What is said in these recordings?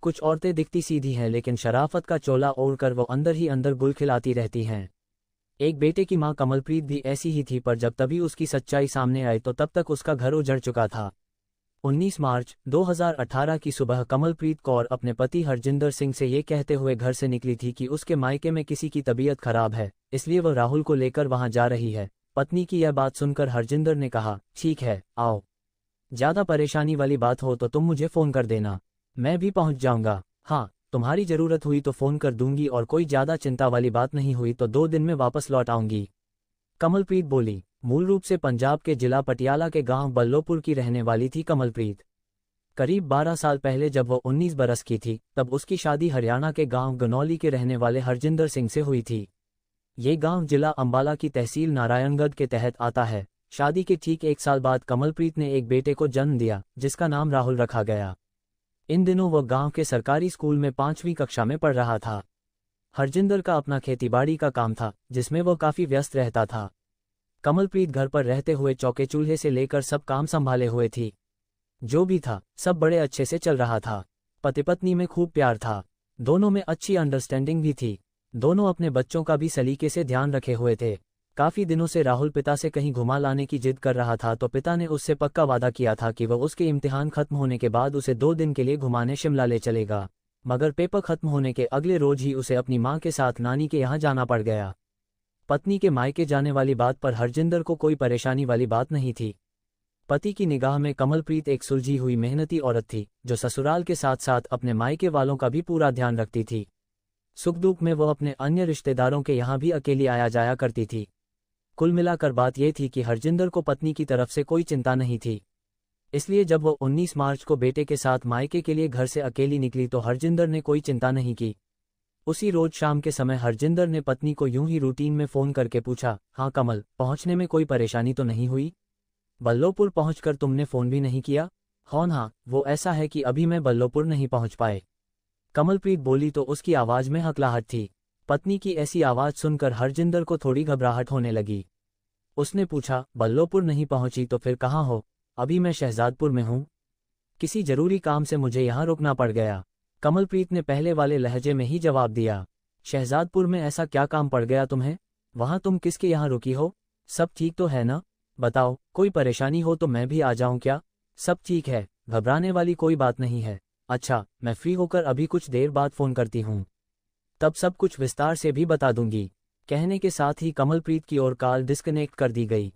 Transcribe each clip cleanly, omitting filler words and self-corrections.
कुछ औरतें दिखती सीधी हैं लेकिन शराफत का चोला ओढ़कर वो अंदर ही अंदर गुल खिलाती रहती हैं। एक बेटे की मां कमलप्रीत भी ऐसी ही थी, पर जब तभी उसकी सच्चाई सामने आई तो तब तक उसका घर उजड़ चुका था। 19 मार्च 2018 की सुबह कमलप्रीत कौर अपने पति हरजिंदर सिंह से ये कहते हुए घर से निकली थी कि उसके मायके में किसी की तबीयत खराब है, इसलिए वह राहुल को लेकर वहां जा रही है। पत्नी की यह बात सुनकर हरजिंदर ने कहा, ठीक है, आओ। ज्यादा परेशानी वाली बात हो तो तुम मुझे फोन कर देना, मैं भी पहुंच जाऊंगा। हाँ, तुम्हारी जरूरत हुई तो फोन कर दूंगी, और कोई ज्यादा चिंता वाली बात नहीं हुई तो 2 दिन में वापस लौट आऊंगी, कमलप्रीत बोली। मूल रूप से पंजाब के जिला पटियाला के गांव बल्लोपुर की रहने वाली थी कमलप्रीत। करीब 12 साल पहले जब वो 19 बरस की थी तब उसकी शादी हरियाणा के गांव गनौली के रहने वाले हरजिंदर सिंह से हुई थी। ये गांव जिला अंबाला की तहसील नारायणगढ़ के तहत आता है। शादी के ठीक 1 साल बाद कमलप्रीत ने एक बेटे को जन्म दिया जिसका नाम राहुल रखा गया। इन दिनों वह गांव के सरकारी स्कूल में 5वीं कक्षा में पढ़ रहा था। हरजिंदर का अपना खेतीबाड़ी का काम था जिसमें वह काफी व्यस्त रहता था। कमलप्रीत घर पर रहते हुए चौके चूल्हे से लेकर सब काम संभाले हुए थी। जो भी था सब बड़े अच्छे से चल रहा था। पति पत्नी में खूब प्यार था, दोनों में अच्छी अंडरस्टैंडिंग भी थी। दोनों अपने बच्चों का भी सलीके से ध्यान रखे हुए थे। काफी दिनों से राहुल पिता से कहीं घुमा लाने की जिद कर रहा था तो पिता ने उससे पक्का वादा किया था कि वह उसके इम्तिहान खत्म होने के बाद उसे 2 दिन के लिए घुमाने शिमला ले चलेगा। मगर पेपर खत्म होने के अगले रोज ही उसे अपनी मां के साथ नानी के यहाँ जाना पड़ गया। पत्नी के मायके जाने वाली बात पर हरजिंदर को कोई परेशानी वाली बात नहीं थी। पति की निगाह में कमलप्रीत एक सुलझी हुई मेहनती औरत थी जो ससुराल के साथ साथ अपने मायके वालों का भी पूरा ध्यान रखती थी। सुख दुख में वह अपने अन्य रिश्तेदारों के यहाँ भी अकेली आया जाया करती थी। कुल मिलाकर बात यह थी कि हरजिंदर को पत्नी की तरफ से कोई चिंता नहीं थी। इसलिए जब वह 19 मार्च को बेटे के साथ मायके के लिए घर से अकेली निकली तो हरजिंदर ने कोई चिंता नहीं की। उसी रोज शाम के समय हरजिंदर ने पत्नी को यूं ही रूटीन में फोन करके पूछा, हाँ कमल, पहुंचने में कोई परेशानी तो नहीं हुई? बल्लोपुर पहुंचकर तुमने फोन भी नहीं किया? हाँ, वो ऐसा है कि अभी मैं बल्लोपुर नहीं पहुंच पाए, कमलप्रीत बोली तो उसकी आवाज में हकलाहट थी। पत्नी की ऐसी आवाज सुनकर हरजिंदर को थोड़ी घबराहट होने लगी। उसने पूछा, बल्लोपुर नहीं पहुंची तो फिर कहाँ हो? अभी मैं शहजादपुर में हूं, किसी जरूरी काम से मुझे यहाँ रुकना पड़ गया, कमलप्रीत ने पहले वाले लहजे में ही जवाब दिया। शहजादपुर में ऐसा क्या काम पड़ गया तुम्हें? वहां तुम किसके यहाँ रुकी हो? सब ठीक तो है ना? बताओ, कोई परेशानी हो तो मैं भी आ जाऊं क्या? सब ठीक है, घबराने वाली कोई बात नहीं है। अच्छा, मैं फ्री होकर अभी कुछ देर बाद फोन करती हूँ, तब सब कुछ विस्तार से भी बता दूंगी। कहने के साथ ही कमलप्रीत की ओर कॉल डिस्कनेक्ट कर दी गई।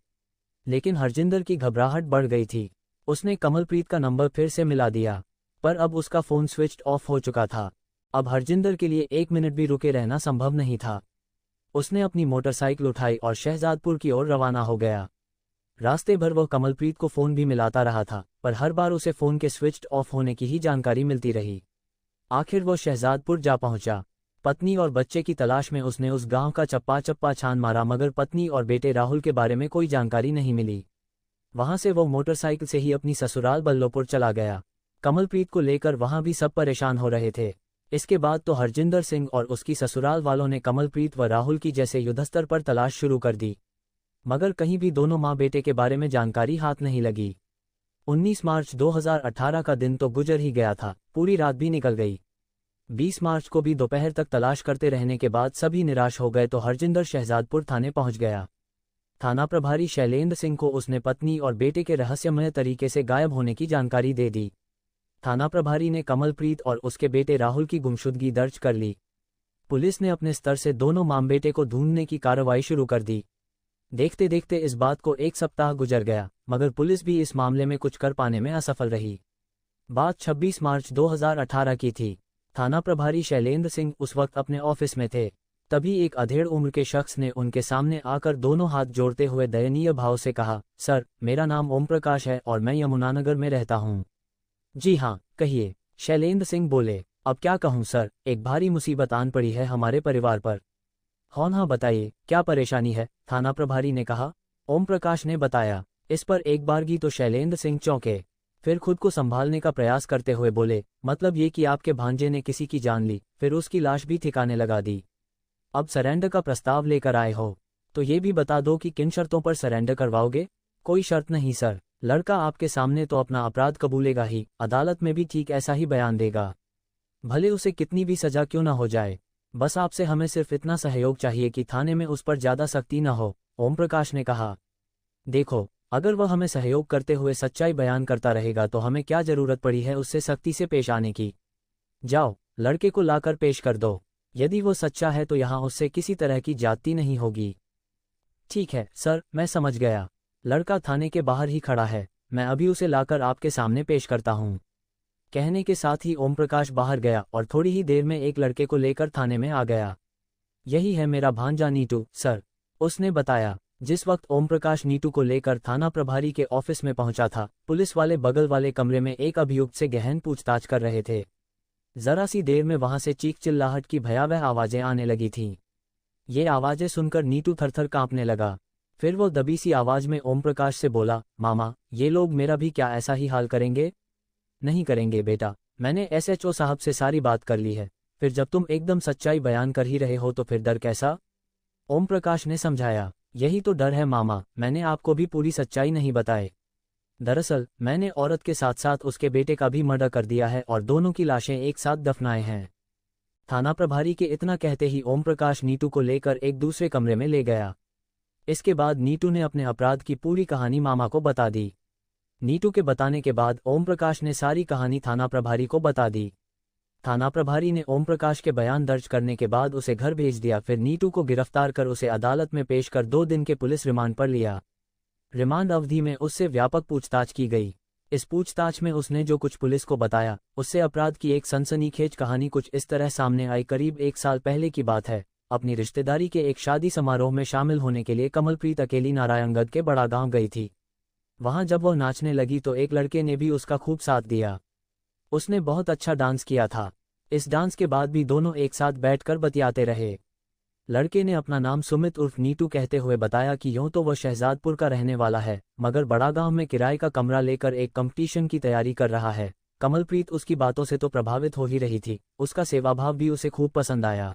लेकिन हरजिंदर की घबराहट बढ़ गई थी। उसने कमलप्रीत का नंबर फिर से मिला दिया, पर अब उसका फोन स्विच ऑफ हो चुका था। अब हरजिंदर के लिए 1 मिनट भी रुके रहना संभव नहीं था। उसने अपनी मोटरसाइकिल उठाई और शहजादपुर की ओर रवाना हो गया। रास्ते भर वह कमलप्रीत को फोन भी मिलाता रहा था, पर हर बार उसे फोन के स्विच ऑफ होने की ही जानकारी मिलती रही। आखिर वह शहजादपुर जा पहुंचा। पत्नी और बच्चे की तलाश में उसने उस गांव का चप्पा चप्पा छान मारा, मगर पत्नी और बेटे राहुल के बारे में कोई जानकारी नहीं मिली। वहां से वो मोटरसाइकिल से ही अपनी ससुराल बल्लोपुर चला गया। कमलप्रीत को लेकर वहां भी सब परेशान हो रहे थे। इसके बाद तो हरजिंदर सिंह और उसकी ससुराल वालों ने कमलप्रीत व राहुल की जैसे युद्धस्तर पर तलाश शुरू कर दी, मगर कहीं भी दोनों माँ बेटे के बारे में जानकारी हाथ नहीं लगी। 19 मार्च 2018 का दिन तो गुजर ही गया था, पूरी रात भी निकल गई। 20 मार्च को भी दोपहर तक तलाश करते रहने के बाद सभी निराश हो गए तो हरजिंदर शहजादपुर थाने पहुंच गया। थाना प्रभारी शैलेंद्र सिंह को उसने पत्नी और बेटे के रहस्यमय तरीके से गायब होने की जानकारी दे दी। थाना प्रभारी ने कमलप्रीत और उसके बेटे राहुल की गुमशुदगी दर्ज कर ली। पुलिस ने अपने स्तर से दोनों मां बेटे को ढूंढने की कार्रवाई शुरू कर दी। देखते देखते इस बात को 1 सप्ताह गुजर गया, मगर पुलिस भी इस मामले में कुछ कर पाने में असफल रही। बात 26 मार्च 2018 की थी। थाना प्रभारी शैलेंद्र सिंह उस वक्त अपने ऑफिस में थे। तभी एक अधेड़ उम्र के शख्स ने उनके सामने आकर दोनों हाथ जोड़ते हुए दयनीय भाव से कहा, सर, मेरा नाम ओम प्रकाश है और मैं यमुनानगर में रहता हूँ। जी हाँ, कहिए, शैलेंद्र सिंह बोले। अब क्या कहूँ सर, एक भारी मुसीबत आन पड़ी है हमारे परिवार पर। हाँ बताइए, क्या परेशानी है? थाना प्रभारी ने कहा। ओम प्रकाश ने बताया। इस पर एक बारगी तो शैलेंद्र सिंह चौंके, फिर खुद को संभालने का प्रयास करते हुए बोले, मतलब ये कि आपके भांजे ने किसी की जान ली, फिर उसकी लाश भी ठिकाने लगा दी। अब सरेंडर का प्रस्ताव लेकर आए हो, तो ये भी बता दो कि किन शर्तों पर सरेंडर करवाओगे? कोई शर्त नहीं सर, लड़का आपके सामने तो अपना अपराध कबूलेगा ही, अदालत में भी ठीक ऐसा ही बयान देगा। भले उसे कितनी भी सजा क्यों ना हो जाए, बस आपसे हमें सिर्फ इतना सहयोग चाहिए कि थाने में उस पर ज्यादा सख्ती न हो, ओम प्रकाश ने कहा। देखो, अगर वह हमें सहयोग करते हुए सच्चाई बयान करता रहेगा तो हमें क्या जरूरत पड़ी है उससे सख्ती से पेश आने की। जाओ, लड़के को लाकर पेश कर दो। यदि वो सच्चा है तो यहाँ उससे किसी तरह की ज्यादती नहीं होगी। ठीक है सर, मैं समझ गया। लड़का थाने के बाहर ही खड़ा है, मैं अभी उसे लाकर आपके सामने पेश करता हूँ। कहने के साथ ही ओम प्रकाश बाहर गया और थोड़ी ही देर में एक लड़के को लेकर थाने में आ गया। यही है मेरा भांजा नीटू, सर, उसने बताया। जिस वक्त ओम प्रकाश नीटू को लेकर थाना प्रभारी के ऑफिस में पहुंचा था, पुलिस वाले बगल वाले कमरे में एक अभियुक्त से गहन पूछताछ कर रहे थे। जरा सी देर में वहां से चीख चिल्लाहट की भयावह आवाजें आने लगी थीं। ये आवाजें सुनकर नीटू थरथर कांपने लगा। फिर वो दबी सी आवाज में ओम प्रकाश से बोला, मामा, ये लोग मेरा भी क्या ऐसा ही हाल करेंगे? नहीं करेंगे बेटा, मैंने SHO साहब से सारी बात कर ली है। फिर जब तुम एकदम सच्चाई बयान कर ही रहे हो तो फिर डर कैसा? ओम प्रकाश ने समझाया। यही तो डर है मामा, मैंने आपको भी पूरी सच्चाई नहीं बताई। दरअसल मैंने औरत के साथ साथ उसके बेटे का भी मर्डर कर दिया है और दोनों की लाशें एक साथ दफनाए हैं। थाना प्रभारी के इतना कहते ही ओम प्रकाश नीटू को लेकर एक दूसरे कमरे में ले गया। इसके बाद नीटू ने अपने अपराध की पूरी कहानी मामा को बता दी। नीटू के बताने के बाद ओम प्रकाश ने सारी कहानी थाना प्रभारी को बता दी। थाना प्रभारी ने ओम प्रकाश के बयान दर्ज करने के बाद उसे घर भेज दिया। फिर नीटू को गिरफ्तार कर उसे अदालत में पेश कर 2 दिन के पुलिस रिमांड पर लिया। रिमांड अवधि में उससे व्यापक पूछताछ की गई। इस पूछताछ में उसने जो कुछ पुलिस को बताया, उससे अपराध की एक सनसनीखेज कहानी कुछ इस तरह सामने आई। करीब 1 साल पहले की बात है। अपनी रिश्तेदारी के एक शादी समारोह में शामिल होने के लिए कमलप्रीत अकेली नारायणगढ़ के बड़ा गांव गई थी। वहां जब वह नाचने लगी तो एक लड़के ने भी उसका खूब साथ दिया। उसने बहुत अच्छा डांस किया था। इस डांस के बाद भी दोनों एक साथ बैठकर बतियाते रहे। लड़के ने अपना नाम सुमित उर्फ नीटू कहते हुए बताया कि यूं तो वह शहजादपुर का रहने वाला है, मगर बड़ा गांव में किराए का कमरा लेकर एक कंपटीशन की तैयारी कर रहा है। कमलप्रीत उसकी बातों से तो प्रभावित हो ही रही थी, उसका सेवाभाव भी उसे खूब पसंद आया।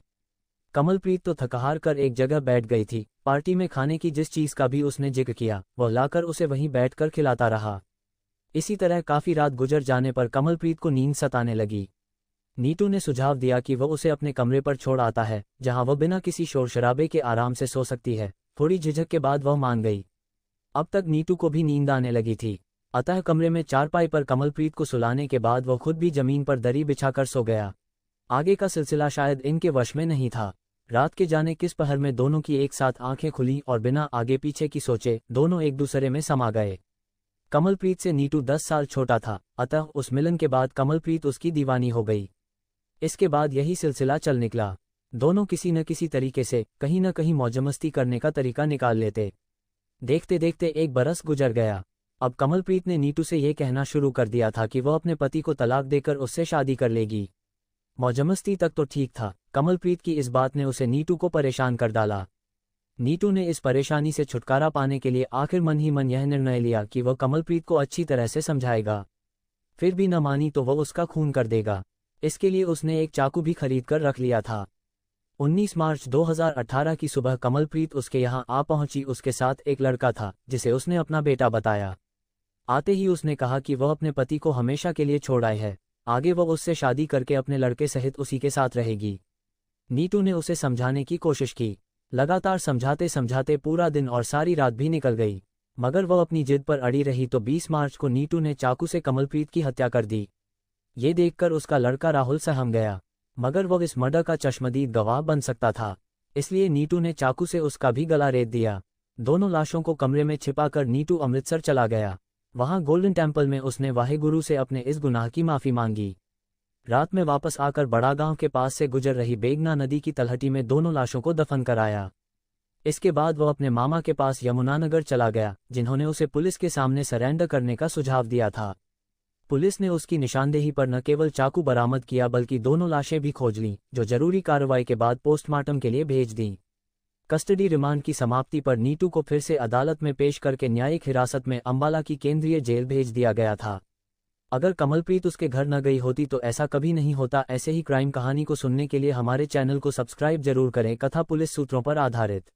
कमलप्रीत तो थकहार कर एक जगह बैठ गई थी। पार्टी में खाने की जिस चीज का भी उसने जिक्र किया, वह लाकर उसे वहीं बैठकर खिलाता रहा। इसी तरह काफी रात गुजर जाने पर कमलप्रीत को नींद सताने लगी। नीटू ने सुझाव दिया कि वह उसे अपने कमरे पर छोड़ आता है, जहां वह बिना किसी शोर शराबे के आराम से सो सकती है। थोड़ी झिझक के बाद वह मान गई। अब तक नीटू को भी नींद आने लगी थी, अतः कमरे में चारपाई पर कमलप्रीत को सुलाने के बाद वह खुद भी जमीन पर दरी बिछाकर सो गया। आगे का सिलसिला शायद इनके वश में नहीं था। रात के जाने किस पहर में दोनों की एक साथ आंखें खुली और बिना आगे पीछे की सोचे दोनों एक दूसरे में समा गए। कमलप्रीत से नीटू 10 साल छोटा था, अतः उस मिलन के बाद कमलप्रीत उसकी दीवानी हो गई। इसके बाद यही सिलसिला चल निकला। दोनों किसी न किसी तरीके से कहीं न कहीं मौजमस्ती करने का तरीका निकाल लेते। देखते देखते 1 बरस गुजर गया। अब कमलप्रीत ने नीटू से ये कहना शुरू कर दिया था कि वह अपने पति को तलाक देकर उससे शादी कर लेगी। मौजमस्ती तक तो ठीक था, कमलप्रीत की इस बात ने उसे नीटू को परेशान कर डाला। नीटू ने इस परेशानी से छुटकारा पाने के लिए आखिर मन ही मन यह निर्णय लिया कि वह कमलप्रीत को अच्छी तरह से समझाएगा। फिर भी न मानी तो वह उसका खून कर देगा। इसके लिए उसने एक चाकू भी खरीद कर रख लिया था। 19 मार्च 2018 की सुबह कमलप्रीत उसके यहाँ आ पहुंची। उसके साथ एक लड़का था जिसे उसने अपना बेटा बताया। आते ही उसने कहा कि वह अपने पति को हमेशा के लिए छोड़ आए है, आगे वह उससे शादी करके अपने लड़के सहित उसी के साथ रहेगी। नीटू ने उसे समझाने की कोशिश की। लगातार समझाते समझाते पूरा दिन और सारी रात भी निकल गई, मगर वह अपनी जिद पर अड़ी रही तो 20 मार्च को नीटू ने चाकू से कमलप्रीत की हत्या कर दी। ये देखकर उसका लड़का राहुल सहम गया, मगर वह इस मर्डर का चश्मदीद गवाह बन सकता था, इसलिए नीटू ने चाकू से उसका भी गला रेत दिया। दोनों लाशों को कमरे में छिपाकर नीटू अमृतसर चला गया। वहां गोल्डन टेम्पल में उसने वाहेगुरु से अपने इस गुनाह की माफी मांगी। रात में वापस आकर बड़ा गांव के पास से गुजर रही बेगना नदी की तलहटी में दोनों लाशों को दफन कराया। इसके बाद वह अपने मामा के पास यमुनानगर चला गया, जिन्होंने उसे पुलिस के सामने सरेंडर करने का सुझाव दिया था। पुलिस ने उसकी निशानदेही पर न केवल चाकू बरामद किया बल्कि दोनों लाशें भी खोज लीं, जो जरूरी कार्रवाई के बाद पोस्टमार्टम के लिए भेज दी। कस्टडी रिमांड की समाप्ति पर नीटू को फिर से अदालत में पेश करके न्यायिक हिरासत में अंबाला की केंद्रीय जेल भेज दिया गया था। अगर कमलप्रीत उसके घर न गई होती तो ऐसा कभी नहीं होता। ऐसे ही क्राइम कहानी को सुनने के लिए हमारे चैनल को सब्सक्राइब जरूर करें। कथा पुलिस सूत्रों पर आधारित।